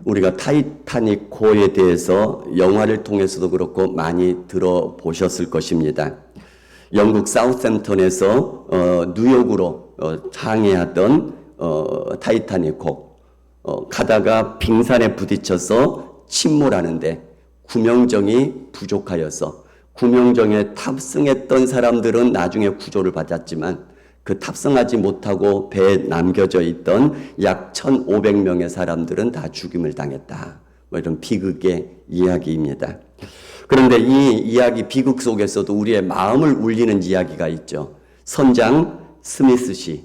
우리가 타이타닉호에 대해서 영화를 통해서도 그렇고 많이 들어보셨을 것입니다. 영국 사우샘프턴에서 뉴욕으로 항해하던 타이타닉호 가다가 빙산에 부딪혀서 침몰하는데 구명정이 부족하여서 구명정에 탑승했던 사람들은 나중에 구조를 받았지만 그 탑승하지 못하고 배에 남겨져 있던 약 1,500명의 사람들은 다 죽임을 당했다. 이런 비극의 이야기입니다. 그런데 이 이야기 비극 속에서도 우리의 마음을 울리는 이야기가 있죠. 선장 스미스 씨,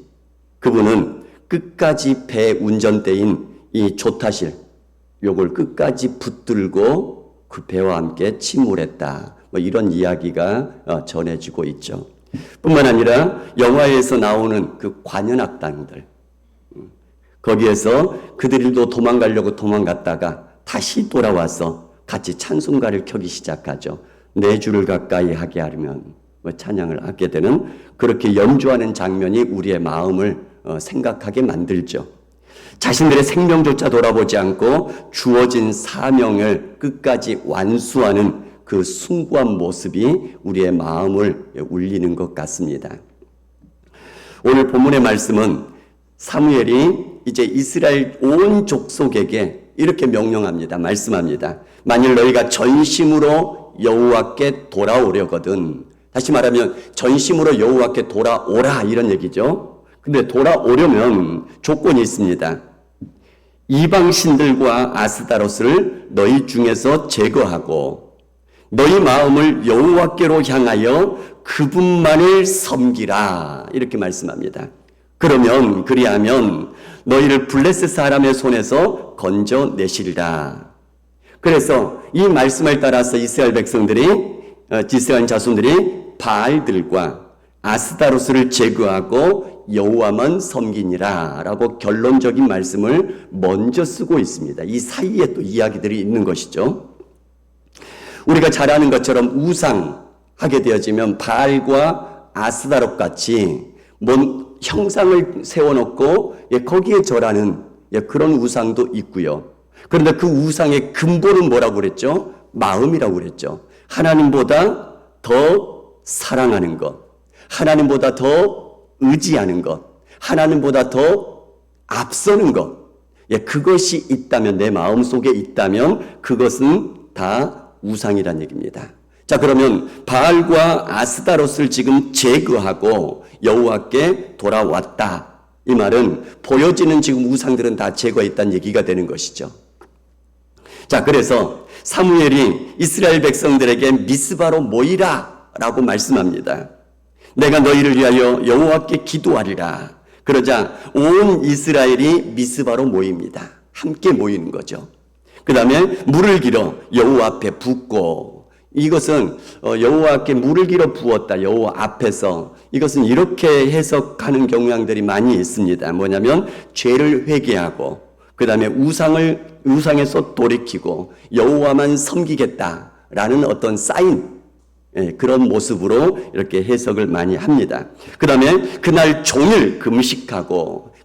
그분은 끝까지 배 운전대인 이 조타실 요걸 끝까지 붙들고 그 배와 함께 침몰했다. 이런 이야기가 전해지고 있죠. 뿐만 아니라 영화에서 나오는 그 관현악당들, 거기에서 그들도 도망가려고 도망갔다가 다시 돌아와서 같이 찬송가를 켜기 시작하죠. 내 주를 가까이 하게 하려면 찬양을 하게 되는, 그렇게 연주하는 장면이 우리의 마음을 생각하게 만들죠. 자신들의 생명조차 돌아보지 않고 주어진 사명을 끝까지 완수하는 그 숭고한 모습이 우리의 마음을 울리는 것 같습니다. 오늘 본문의 말씀은 사무엘이 이제 이스라엘 온 족속에게 이렇게 명령합니다. 말씀합니다. 만일 너희가 전심으로 여호와께 돌아오려거든, 다시 말하면 전심으로 여호와께 돌아오라 이런 얘기죠. 근데 돌아오려면 조건이 있습니다. 이방신들과 아스다롯을 너희 중에서 제거하고 너희 마음을 여호와께로 향하여 그분만을 섬기라 이렇게 말씀합니다. 그리하면 너희를 블레셋 사람의 손에서 건져내시리라. 그래서 이 말씀을 따라서 이스라엘 자손들이 바알들과 아스다롯을 제거하고 여호와만 섬기니라 라고 결론적인 말씀을 먼저 쓰고 있습니다. 이 사이에 또 이야기들이 있는 것이죠. 우리가 잘 아는 것처럼 우상하게 되어지면 바알과 아스다롯 같이 뭔 형상을 세워놓고 거기에 절하는 그런 우상도 있고요. 그런데 그 우상의 근본은 뭐라고 그랬죠? 마음이라고 그랬죠. 하나님보다 더 사랑하는 것, 하나님보다 더 의지하는 것, 하나님보다 더 앞서는 것, 그것이 있다면, 내 마음 속에 있다면 그것은 다 우상이란 얘기입니다. 자, 그러면 바알과 아스다롯을 지금 제거하고 여호와께 돌아왔다. 이 말은 보여지는 지금 우상들은 다 제거했다는 얘기가 되는 것이죠. 자, 그래서 사무엘이 이스라엘 백성들에게 미스바로 모이라 라고 말씀합니다. 내가 너희를 위하여 여호와께 기도하리라. 그러자 온 이스라엘이 미스바로 모입니다. 함께 모이는 거죠. 그 다음에 물을 길어 여호와 앞에 붓고, 이것은 여호와께 물을 길어 부었다. 여호와 앞에서. 이것은 이렇게 해석하는 경향들이 많이 있습니다. 뭐냐면 죄를 회개하고 그 다음에 우상에서 돌이키고 여호와만 섬기겠다라는 어떤 사인, 그런 모습으로 이렇게 해석을 많이 합니다. 그 다음에 그날 종일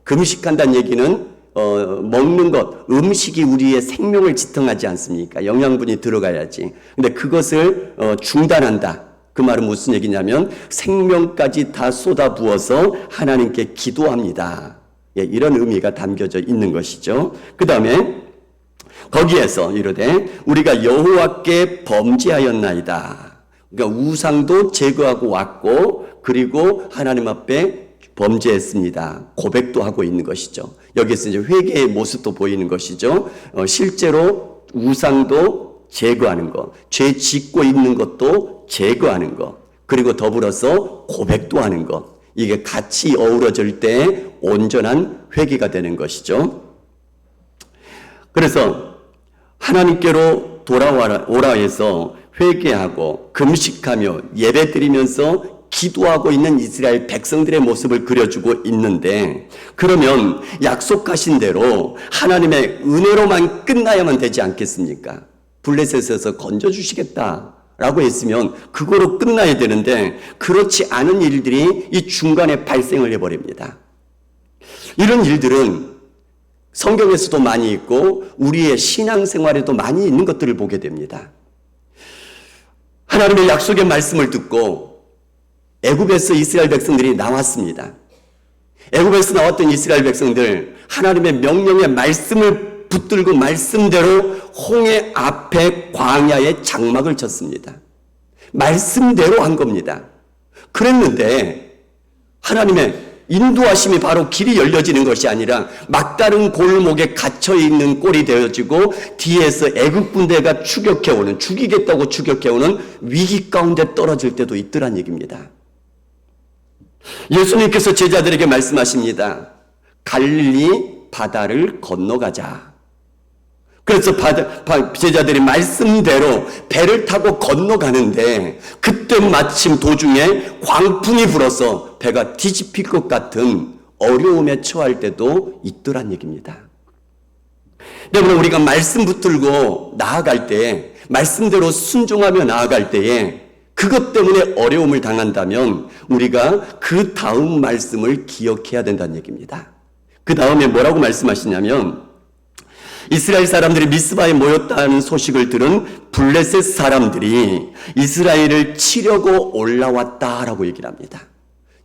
금식한다는 얘기는 먹는 것, 음식이 우리의 생명을 지탱하지 않습니까? 영양분이 들어가야지. 근데 그것을 중단한다. 그 말은 무슨 얘기냐면 생명까지 다 쏟아부어서 하나님께 기도합니다. 이런 의미가 담겨져 있는 것이죠. 그 다음에 거기에서 이르되 우리가 여호와께 범죄하였나이다. 그러니까 우상도 제거하고 왔고, 그리고 하나님 앞에 범죄했습니다. 고백도 하고 있는 것이죠. 여기서 이제 회개의 모습도 보이는 것이죠. 실제로 우상도 제거하는 것, 죄 짓고 있는 것도 제거하는 것, 그리고 더불어서 고백도 하는 것, 이게 같이 어우러질 때 온전한 회개가 되는 것이죠. 그래서 하나님께로 돌아오라 해서 회개하고 금식하며 예배드리면서 기도하고 있는 이스라엘 백성들의 모습을 그려주고 있는데, 그러면 약속하신 대로 하나님의 은혜로만 끝나야만 되지 않겠습니까? 블레셋에서 건져주시겠다라고 했으면 그거로 끝나야 되는데, 그렇지 않은 일들이 이 중간에 발생을 해버립니다. 이런 일들은 성경에서도 많이 있고 우리의 신앙생활에도 많이 있는 것들을 보게 됩니다. 하나님의 약속의 말씀을 듣고 애굽에서 이스라엘 백성들이 나왔습니다. 애굽에서 나왔던 이스라엘 백성들, 하나님의 명령의 말씀을 붙들고 말씀대로 홍해 앞에 광야에 장막을 쳤습니다. 말씀대로 한 겁니다. 그랬는데 하나님의 인도하심이 바로 길이 열려지는 것이 아니라 막다른 골목에 갇혀있는 꼴이 되어지고 뒤에서 애국 군대가 추격해오는, 죽이겠다고 추격해오는 위기 가운데 떨어질 때도 있더란 얘기입니다. 예수님께서 제자들에게 말씀하십니다. 갈릴리 바다를 건너가자. 그래서 제자들이 말씀대로 배를 타고 건너가는데 그때 마침 도중에 광풍이 불어서 배가 뒤집힐 것 같은 어려움에 처할 때도 있더란 얘기입니다. 여러분, 우리가 말씀 붙들고 나아갈 때, 말씀대로 순종하며 나아갈 때에 그것 때문에 어려움을 당한다면 우리가 그 다음 말씀을 기억해야 된다는 얘기입니다. 그 다음에 뭐라고 말씀하시냐면 이스라엘 사람들이 미스바에 모였다는 소식을 들은 블레셋 사람들이 이스라엘을 치려고 올라왔다라고 얘기를 합니다.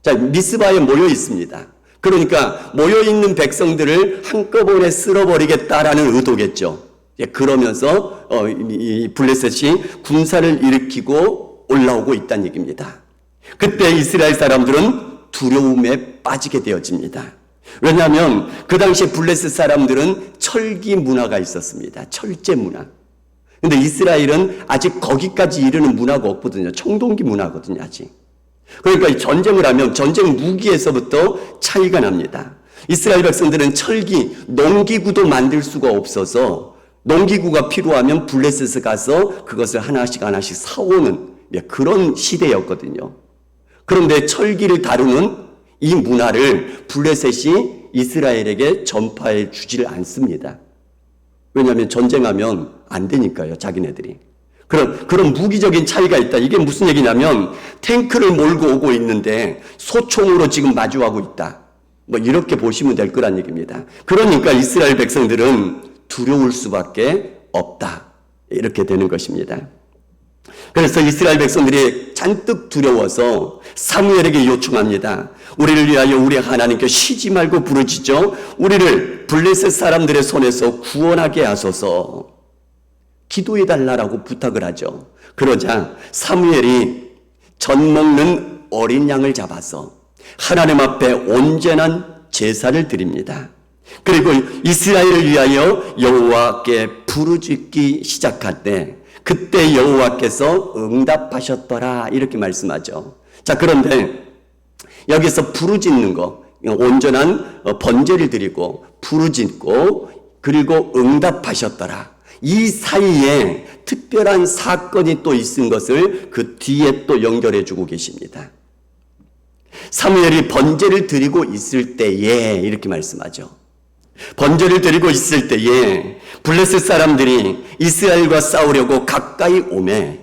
자, 미스바에 모여 있습니다. 그러니까 모여 있는 백성들을 한꺼번에 쓸어버리겠다라는 의도겠죠. 그러면서 이 블레셋이 군사를 일으키고 올라오고 있다는 얘기입니다. 그때 이스라엘 사람들은 두려움에 빠지게 되어집니다. 왜냐하면 그 당시에 블레셋 사람들은 철기 문화가 있었습니다. 철제 문화. 근데 이스라엘은 아직 거기까지 이르는 문화가 없거든요. 청동기 문화거든요, 아직. 그러니까 이 전쟁을 하면 전쟁 무기에서부터 차이가 납니다. 이스라엘 백성들은 철기, 농기구도 만들 수가 없어서 농기구가 필요하면 블레셋에 가서 그것을 하나씩 사오는 그런 시대였거든요. 그런데 철기를 다루는 이 문화를 블레셋이 이스라엘에게 전파해 주지를 않습니다. 왜냐하면 전쟁하면 안 되니까요, 자기네들이. 그런 무기적인 차이가 있다. 이게 무슨 얘기냐면 탱크를 몰고 오고 있는데 소총으로 지금 마주하고 있다. 이렇게 보시면 될 거란 얘기입니다. 그러니까 이스라엘 백성들은 두려울 수밖에 없다. 이렇게 되는 것입니다. 그래서 이스라엘 백성들이 잔뜩 두려워서 사무엘에게 요청합니다. 우리를 위하여 우리 하나님께 쉬지 말고 부르짖어 우리를 블레셋 사람들의 손에서 구원하게 하소서. 기도해달라고 부탁을 하죠. 그러자 사무엘이 젖 먹는 어린 양을 잡아서 하나님 앞에 온전한 제사를 드립니다. 그리고 이스라엘을 위하여 여호와께 부르짖기 시작할 때 그때 여호와께서 응답하셨더라 이렇게 말씀하죠. 자, 그런데 여기서 부르짖는 거, 온전한 번제를 드리고 부르짖고 그리고 응답하셨더라. 이 사이에 특별한 사건이 또 있은 것을 그 뒤에 또 연결해 주고 계십니다. 사무엘이 번제를 드리고 있을 때에 이렇게 말씀하죠. 번제를 드리고 있을 때에 블레셋 사람들이 이스라엘과 싸우려고 가까이 오매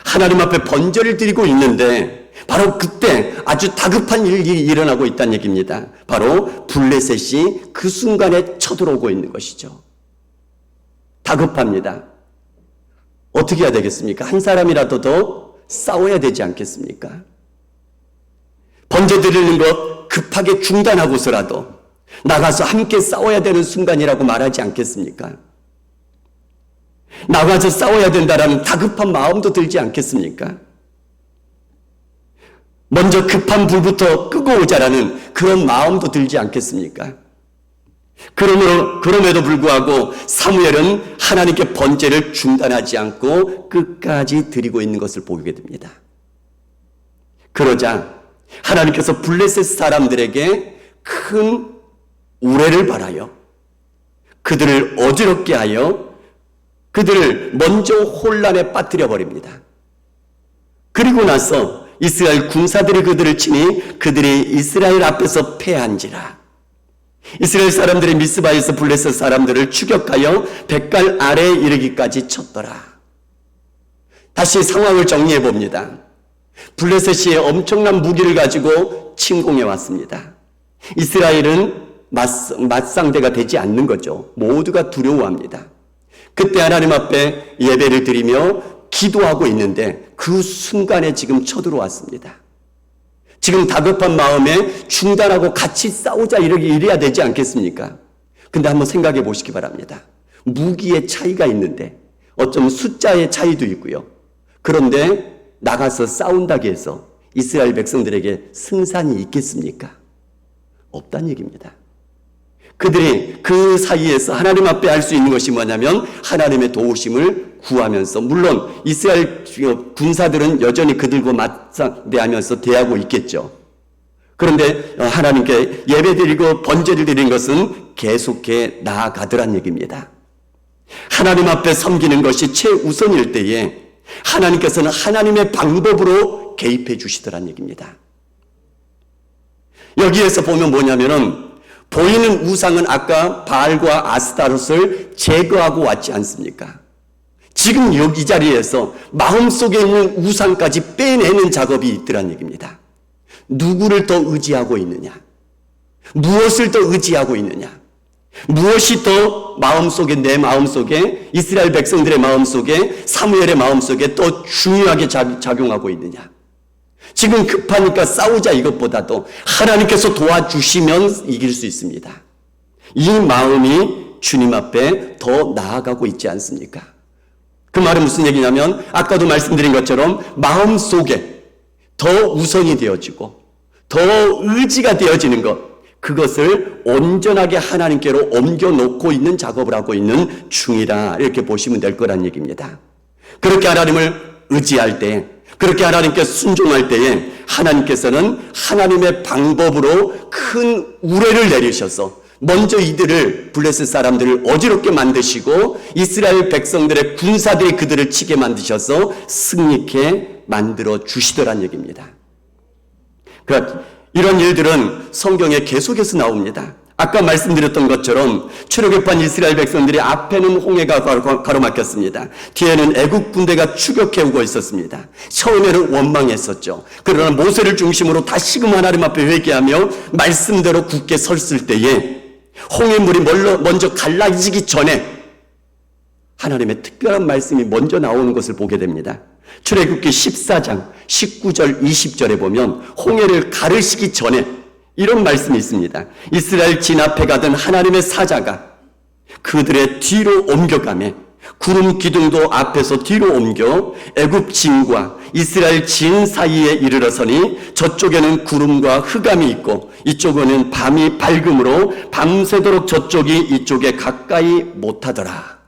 하나님 앞에 번제를 드리고 있는데 바로 그때 아주 다급한 일이 일어나고 있다는 얘기입니다. 바로 블레셋이 그 순간에 쳐들어오고 있는 것이죠. 다급합니다. 어떻게 해야 되겠습니까? 한 사람이라도 더 싸워야 되지 않겠습니까? 번제 드리는 것 급하게 중단하고서라도 나가서 함께 싸워야 되는 순간이라고 말하지 않겠습니까? 나가서 싸워야 된다라는 다급한 마음도 들지 않겠습니까? 먼저 급한 불부터 끄고 오자라는 그런 마음도 들지 않겠습니까? 그럼에도 불구하고 사무엘은 하나님께 번제를 중단하지 않고 끝까지 드리고 있는 것을 보게 됩니다. 그러자 하나님께서 블레셋 사람들에게 큰 우레를 발하여 그들을 어지럽게 하여 그들을 먼저 혼란에 빠뜨려 버립니다. 그리고 나서 이스라엘 군사들이 그들을 치니 그들이 이스라엘 앞에서 패한지라. 이스라엘 사람들이 미스바에서 블레셋 사람들을 추격하여 뱃갈 아래에 이르기까지 쳤더라. 다시 상황을 정리해 봅니다. 블레셋이 엄청난 무기를 가지고 침공해 왔습니다. 이스라엘은 맞상대가 되지 않는 거죠. 모두가 두려워합니다. 그때 하나님 앞에 예배를 드리며 기도하고 있는데 그 순간에 지금 쳐들어왔습니다. 지금 다급한 마음에 중단하고 같이 싸우자 이래야 되지 않겠습니까? 근데 한번 생각해 보시기 바랍니다. 무기의 차이가 있는데 어쩌면 숫자의 차이도 있고요. 그런데 나가서 싸운다고 해서 이스라엘 백성들에게 승산이 있겠습니까? 없다는 얘기입니다. 그들이 그 사이에서 하나님 앞에 할 수 있는 것이 뭐냐면 하나님의 도우심을 구하면서, 물론 이스라엘 군사들은 여전히 그들과 맞상대하면서 대하고 있겠죠. 그런데 하나님께 예배드리고 번제를 드린 것은 계속해 나아가더란 얘기입니다. 하나님 앞에 섬기는 것이 최우선일 때에 하나님께서는 하나님의 방법으로 개입해 주시더란 얘기입니다. 여기에서 보면 뭐냐면은 보이는 우상은 아까 바알과 아스타롯을 제거하고 왔지 않습니까? 지금 여기 자리에서 마음속에 있는 우상까지 빼내는 작업이 있더란 얘기입니다. 누구를 더 의지하고 있느냐? 무엇을 더 의지하고 있느냐? 무엇이 더 마음속에, 내 마음속에, 이스라엘 백성들의 마음속에, 사무엘의 마음속에 더 중요하게 작용하고 있느냐? 지금 급하니까 싸우자 이것보다도 하나님께서 도와주시면 이길 수 있습니다. 이 마음이 주님 앞에 더 나아가고 있지 않습니까? 그 말은 무슨 얘기냐면 아까도 말씀드린 것처럼 마음속에 더 우선이 되어지고 더 의지가 되어지는 것, 그것을 온전하게 하나님께로 옮겨놓고 있는 작업을 하고 있는 중이다, 이렇게 보시면 될 거란 얘기입니다. 그렇게 하나님을 의지할 때, 그렇게 하나님께 순종할 때에 하나님께서는 하나님의 방법으로 큰 우레를 내리셔서 먼저 이들을, 블레셋 사람들을 어지럽게 만드시고 이스라엘 백성들의 군사들이 그들을 치게 만드셔서 승리케 만들어 주시더란 얘기입니다. 그러니까 이런 일들은 성경에 계속해서 나옵니다. 아까 말씀드렸던 것처럼 출애굽한 이스라엘 백성들이 앞에는 홍해가 가로막혔습니다. 뒤에는 애국 군대가 추격해오고 있었습니다. 처음에는 원망했었죠. 그러나 모세를 중심으로 다시금 하나님 앞에 회개하며 말씀대로 굳게 섰을 때에 홍해물이 먼저 갈라지기 전에 하나님의 특별한 말씀이 먼저 나오는 것을 보게 됩니다. 출애굽기 14장 19절 20절에 보면 홍해를 가르시기 전에 이런 말씀이 있습니다. 이스라엘 진압해 가던 하나님의 사자가 그들의 뒤로 옮겨가매 구름 기둥도 앞에서 뒤로 옮겨 애굽 진과 이스라엘 진 사이에 이르러서니 저쪽에는 구름과 흑암이 있고 이쪽에는 밤이 밝음으로 밤새도록 저쪽이 이쪽에 가까이 못하더라.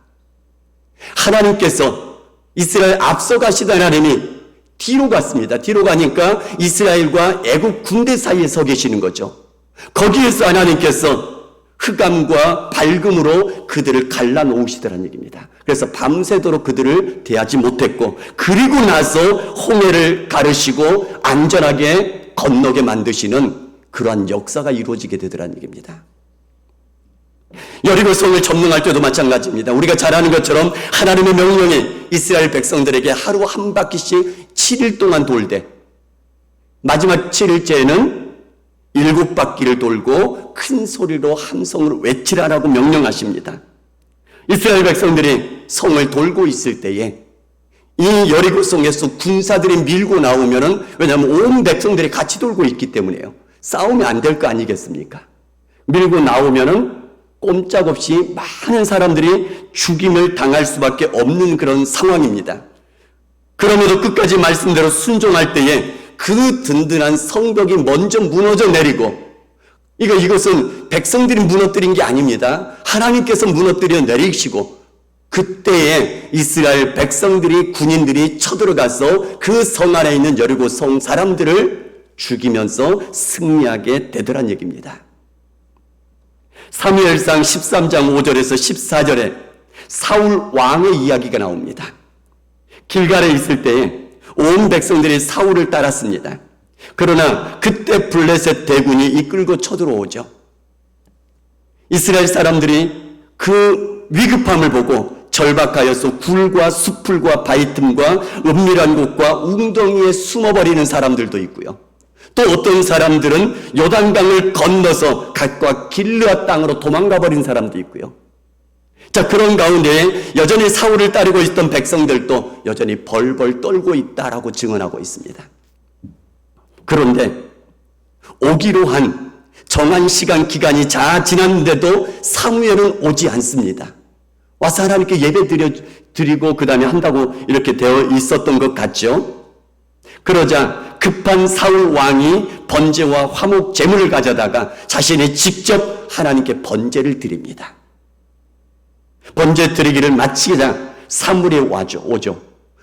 하나님께서 이스라엘 앞서 가시던 하나님이 뒤로 갔습니다. 뒤로 가니까 이스라엘과 애국 군대 사이에 서 계시는 거죠. 거기에서 하나님께서 흑암과 밝음으로 그들을 갈라놓으시더란 얘기입니다. 그래서 밤새도록 그들을 대하지 못했고, 그리고 나서 홍해를 가르시고 안전하게 건너게 만드시는 그러한 역사가 이루어지게 되더란 얘기입니다. 여리고성을 점령할 때도 마찬가지입니다. 우리가 잘 아는 것처럼 하나님의 명령이 이스라엘 백성들에게 하루 한 바퀴씩 7일 동안 돌되 마지막 7일째에는 7바퀴를 돌고 큰 소리로 함성으로 외치라라고 명령하십니다. 이스라엘 백성들이 성을 돌고 있을 때에 이 여리고성에서 군사들이 밀고 나오면은, 왜냐하면 온 백성들이 같이 돌고 있기 때문에요. 싸우면 안 될 거 아니겠습니까? 밀고 나오면은 꼼짝없이 많은 사람들이 죽임을 당할 수밖에 없는 그런 상황입니다. 그럼에도 끝까지 말씀대로 순종할 때에 그 든든한 성벽이 먼저 무너져 내리고, 이것은 백성들이 무너뜨린 게 아닙니다. 하나님께서 무너뜨려 내리시고, 그때에 이스라엘 백성들이, 군인들이 쳐들어가서 그 성 안에 있는 여리고 성 사람들을 죽이면서 승리하게 되더란 얘기입니다. 사무엘상 13장 5절에서 14절에 사울 왕의 이야기가 나옵니다. 길갈에 있을 때에 온 백성들이 사울을 따랐습니다. 그러나 그때 블레셋 대군이 이끌고 쳐들어오죠. 이스라엘 사람들이 그 위급함을 보고 절박하여서 굴과 수풀과 바위 틈과 은밀한 곳과 웅덩이에 숨어버리는 사람들도 있고요. 또 어떤 사람들은 요단강을 건너서 갓과 길르앗 땅으로 도망가 버린 사람도 있고요. 자, 그런 가운데 여전히 사울을 따르고 있던 백성들도 여전히 벌벌 떨고 있다라고 증언하고 있습니다. 그런데 오기로 한 정한 시간 기간이 다 지났는데도 사무엘은 오지 않습니다. 와서 하나님께 예배 드리고 그 다음에 한다고 이렇게 되어 있었던 것 같죠. 그러자 급한 사울 왕이 번제와 화목 제물을 가져다가 자신이 직접 하나님께 번제를 드립니다. 번제 드리기를 마치자 사무엘이 오죠.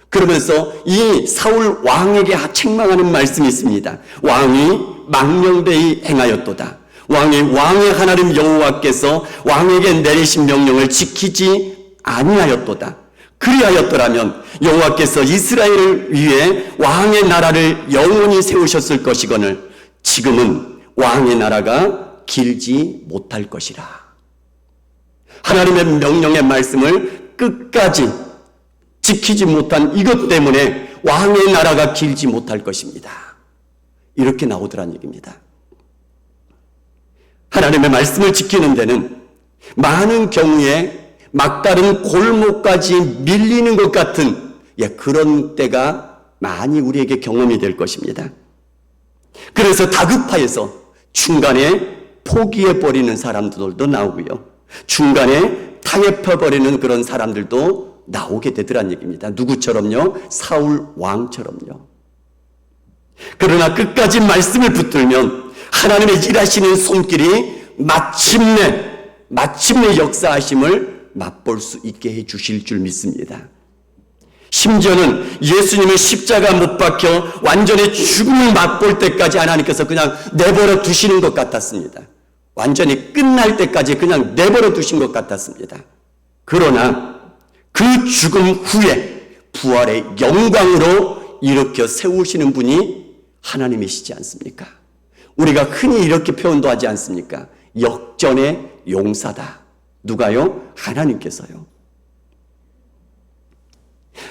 그러면서 이 사울 왕에게 책망하는 말씀이 있습니다. 왕이 망령되이 행하였도다. 왕의 하나님 여호와께서 왕에게 내리신 명령을 지키지 아니하였도다. 그리하였더라면 여호와께서 이스라엘을 위해 왕의 나라를 영원히 세우셨을 것이거늘 지금은 왕의 나라가 길지 못할 것이라. 하나님의 명령의 말씀을 끝까지 지키지 못한 이것 때문에 왕의 나라가 길지 못할 것입니다. 이렇게 나오더란 얘기입니다. 하나님의 말씀을 지키는 데는 많은 경우에 막다른 골목까지 밀리는 것 같은 그런 때가 많이 우리에게 경험이 될 것입니다. 그래서 다급하여서 중간에 포기해버리는 사람들도 나오고요. 중간에 타협해버리는 그런 사람들도 나오게 되더란 얘기입니다. 누구처럼요? 사울 왕처럼요. 그러나 끝까지 말씀을 붙들면 하나님의 일하시는 손길이 마침내 역사하심을 맛볼 수 있게 해 주실 줄 믿습니다. 심지어는 예수님을 십자가 못 박혀 완전히 죽음을 맛볼 때까지 하나님께서 그냥 내버려 두시는 것 같았습니다. 완전히 끝날 때까지 그냥 내버려 두신 것 같았습니다. 그러나 그 죽음 후에 부활의 영광으로 일으켜 세우시는 분이 하나님이시지 않습니까? 우리가 흔히 이렇게 표현도 하지 않습니까? 역전의 용사다. 누가요? 하나님께서요.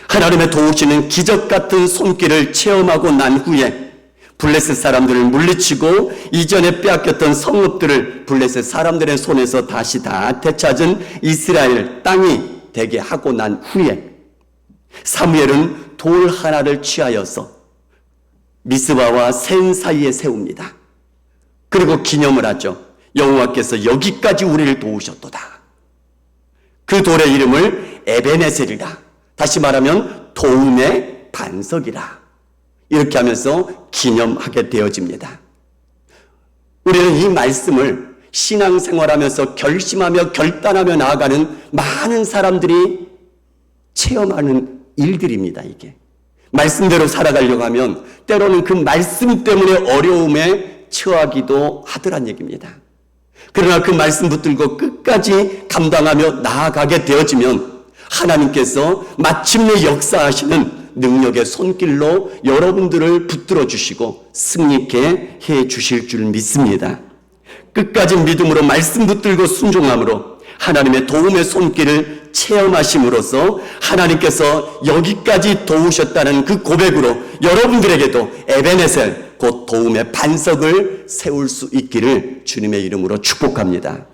하나님의 도우시는 기적 같은 손길을 체험하고 난 후에 블레셋 사람들을 물리치고 이전에 빼앗겼던 성읍들을 블레셋 사람들의 손에서 다시 다 되찾은 이스라엘 땅이 되게 하고 난 후에 사무엘은 돌 하나를 취하여서 미스바와 센 사이에 세웁니다. 그리고 기념을 하죠. 여호와께서 여기까지 우리를 도우셨도다. 그 돌의 이름을 에베네셀이라. 다시 말하면 도움의 반석이라. 이렇게 하면서 기념하게 되어집니다. 우리는 이 말씀을 신앙생활하면서 결심하며 결단하며 나아가는 많은 사람들이 체험하는 일들입니다. 이게 말씀대로 살아가려고 하면 때로는 그 말씀 때문에 어려움에 처하기도 하더란 얘기입니다. 그러나 그 말씀 붙들고 끝까지 감당하며 나아가게 되어지면 하나님께서 마침내 역사하시는 능력의 손길로 여러분들을 붙들어 주시고 승리케 해 주실 줄 믿습니다. 끝까지 믿음으로 말씀 붙들고 순종함으로 하나님의 도움의 손길을 체험하심으로써 하나님께서 여기까지 도우셨다는 그 고백으로 여러분들에게도 에베네셀 곧 도움의 반석을 세울 수 있기를 주님의 이름으로 축복합니다.